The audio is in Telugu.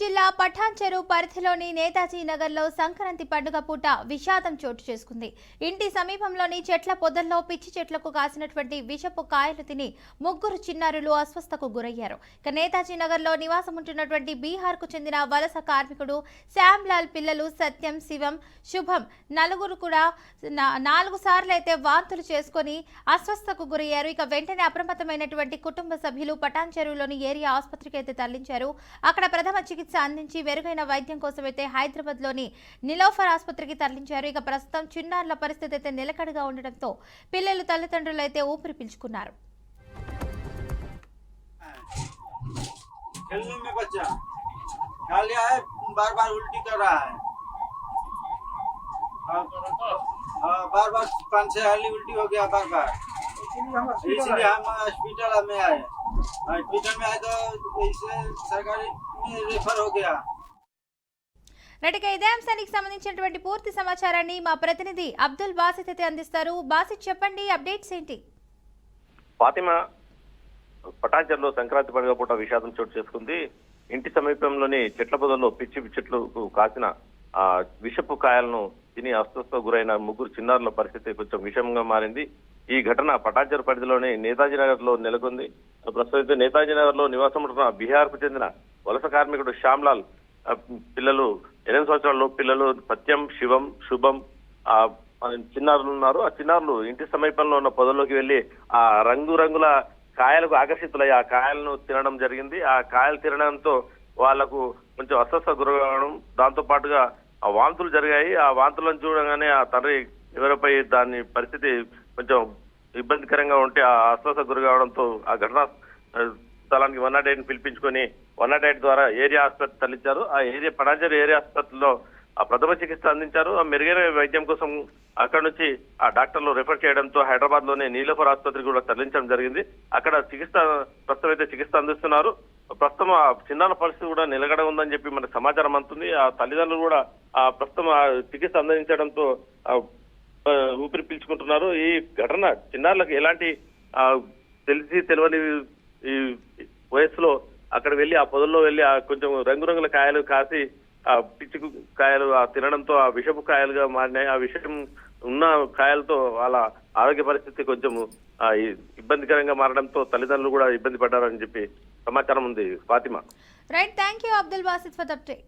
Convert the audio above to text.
జిల్లా పఠాన్ చెరువు పరిధిలోని నేతాజీ నగర్లో సంక్రాంతి పండుగ పూట విషాదం చోటు చేసుకుంది. ఇంటి సమీపంలోని చెట్ల పొదల్లో పిచ్చి చెట్లకు కాసినటువంటి విషపు కాయలు తిని ముగ్గురు చిన్నారులు అస్వస్థకు గురయ్యారు. ఇక నేతాజీ నగర్లో నివాసం ఉంటున్నటువంటి బీహార్కు చెందిన వలస కార్మికుడు శ్యామ్లాల్ పిల్లలు సత్యం, శివం, శుభం నలుగురు కూడా 4 సార్లు అయితే వాంతులు చేసుకుని అస్వస్థకు గురయ్యారు. ఇక వెంటనే అప్రమత్తమైనటువంటి కుటుంబ సభ్యులు పఠాన్ చెరువులోని ఏరియా ఆసుపత్రికి అయితే తరలించారు. అక్కడ ప్రథమ చికిత్స అందించి మెరుగైన వైద్యం కోసమైతే హైదరాబాద్ లోని నిలోఫర్ ఆసుపత్రికి తరలించారు. ఇక ప్రస్తుతం చిన్నారుల పరిస్థితి అయితే నిలకడగా ఉండడంతో పిల్లలు తల్లిదండ్రులు అయితే ఊపిరి పీల్చుకున్నారు. बार-बार 5-6 हाली उल्टी हो गया बार-बार, इसलिए हम हॉस्पिटल में आए। हॉस्पिटल में आए तो इससे सरकारी में रेफर हो गया। రైట్గా ఇదే అంశానికి సంబంధించినటువంటి పూర్తి సమాచారాన్ని మా ప్రతినిధి అబ్దుల్ బాసిత్ అయితే అందిస్తారు. బాసిత్, చెప్పండి, అప్డేట్స్ ఏంటి? ఫాతిమా, పఠాన్ చెరువులో సంక్రాంతి పండుగ పూట విషాదం చోటు చేసుకుంది. ఇంటి సమీపంలోని చెట్ల పొదల్లో పిచ్చి చెట్లకు కాసిన విషపు కాయలను తిని అస్వస్థకు గురైన ముగ్గురు చిన్నారుల పరిస్థితి కొంచెం విషమంగా మారింది. ఈ ఘటన పఠాన్ చెరువు పరిధిలోని నేతాజీ నగర్ లో నెలకొంది. ప్రస్తుతం నేతాజీ నగర్ లో నివాసం ఉంటున్న బీహార్ కు చెందిన వలస కార్మికుడు శ్యామ్లాల్ పిల్లలు 8 సంవత్సరాల పిల్లలు సత్యం, శివం, శుభం చిన్నారులు ఉన్నారు. ఆ చిన్నారులు ఇంటి సమీపంలో ఉన్న పొదల్లోకి వెళ్లి ఆ రంగురంగుల కాయలకు ఆకర్షితులై ఆ కాయలను తినడం జరిగింది. ఆ కాయలు తినడంతో వాళ్లకు కొంచెం అస్వస్థ గురవడం, దాంతో పాటుగా ఆ వాంతులు జరిగాయి. ఆ వాంతులను చూడగానే ఆ తండ్రి ఎవరిపై దాని పరిస్థితి కొంచెం ఇబ్బందికరంగా ఉంటే ఆ అస్వస్థ గురి కావడంతో ఆ ఘటనా స్థలానికి 108 పిలిపించుకొని 108 ద్వారా ఏరియా ఆసుపత్రి తరలించారు. ఆ పఠాన్ చెరువు ఏరియా ఆసుపత్రిలో ఆ ప్రథమ చికిత్స అందించారు. ఆ మెరుగైన వైద్యం కోసం అక్కడ నుంచి ఆ డాక్టర్లు రెఫర్ చేయడంతో హైదరాబాద్ లోని నీలోఫర్ ఆసుపత్రికి కూడా తరలించడం జరిగింది. అక్కడ ప్రస్తుతం అయితే చికిత్స అందిస్తున్నారు. ప్రస్తుతం ఆ చిన్నారుల పరిస్థితి కూడా నిలకడ ఉందని చెప్పి మనకు సమాచారం అందుతుంది. ఆ తల్లిదండ్రులు కూడా ప్రస్తుతం ఆ చికిత్స అందించడంతో ఊపిరి పీల్చుకుంటున్నారు. ఈ ఘటన చిన్నారులకు ఎలాంటి తెలియని ఈ వయసులో అక్కడ వెళ్లి ఆ పొదల్లో వెళ్లి ఆ కొంచెం రంగురంగుల కాయలు కాసి ఆ పిచ్చి కాయలు తినడంతో ఆ విషపు కాయలుగా మారినాయి. ఆ విషం ఉన్న కాయలతో వాళ్ళ ఆరోగ్య పరిస్థితి కొంచెం ఇబ్బందికరంగా మారడంతో తల్లిదండ్రులు కూడా ఇబ్బంది పడ్డారని చెప్పి సమాచారం ఉంది. Fatima, right, thank you Abdul Basit for the update.